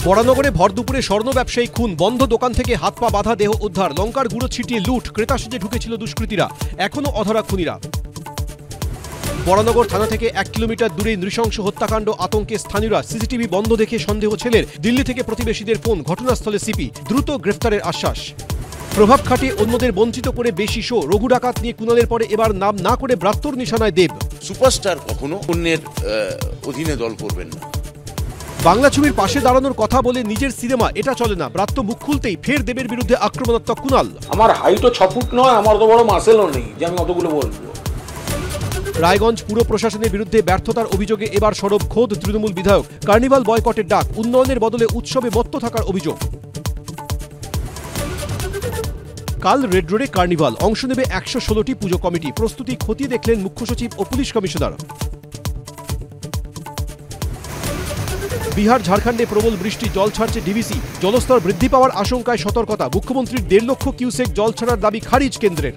বরানগরে ভর দুপুরে স্বর্ণ ব্যবসায়ী খুন, বন্ধ দোকান থেকে হাত পা বাঁধা দেহ উদ্ধার, লঙ্কার গুঁড়ো ছিটিয়ে লুট, ক্রেতা সেজে ঢুকেছিল দুষ্কৃতীরা, এখনো অধরা খুনিরা। বরানগর থানা থেকে 1 কিলোমিটার দূরে নৃশংস হত্যাকাণ্ড, আতঙ্কে স্থানীয়রা। সিসিটিভি বন্ধ দেখে সন্দেহ ছেলের, দিল্লি থেকে প্রতিবেশীদের ফোন, ঘটনাস্থলে সিপি, দ্রুত গ্রেফতারের আশ্বাস। প্রভাব খাটিয়ে অন্যদের বঞ্চিত করে বেশি শো, রঘু ডাকাত নিয়ে কুণালের পরে এবার নাম না করে ব্রাত্যর নিশানায় দেব। সুপারস্টার কখনো অন্যের অধীনে দল করবেন না। বাংলা ছবির পাশে দাঁড়ানোর কথা বলে নিজের সিনেমা, এটা চলে না। ব্রাত্য মুখ খুলতেই ফের দেবের বিরুদ্ধে আক্রমণাত্মক কুণাল। আমার হাইটও 6 ফুট নয়, আমার তো বড় মাসেলও নেই যে আমি অতগুলো বলবো। রায়গঞ্জ পুর প্রশাসনের বিরুদ্ধে ব্যর্থতার অভিযোগে এবার সরব খোদ তৃণমূল বিধায়ক। কার্নিভাল বয়কটের ডাক, উন্নয়নের বদলে উৎসবে মত্ত থাকার অভিযোগ। কাল রেড রোডে কার্নিভাল, অংশ নেবে 116টি পুজো কমিটি। প্রস্তুতি খতিয়ে দেখলেন মুখ্য সচিব ও পুলিশ কমিশনার। বিহার ঝাড়খণ্ডে প্রবল বৃষ্টি, জল ছাড়ছে ডিভিসি। জলস্তর বৃদ্ধি পাওয়ার আশঙ্কায় সতর্কতা। মুখ্যমন্ত্রীর 1.5 লক্ষ কিউসেক জল ছাড়ার দাবি খারিজ কেন্দ্রের।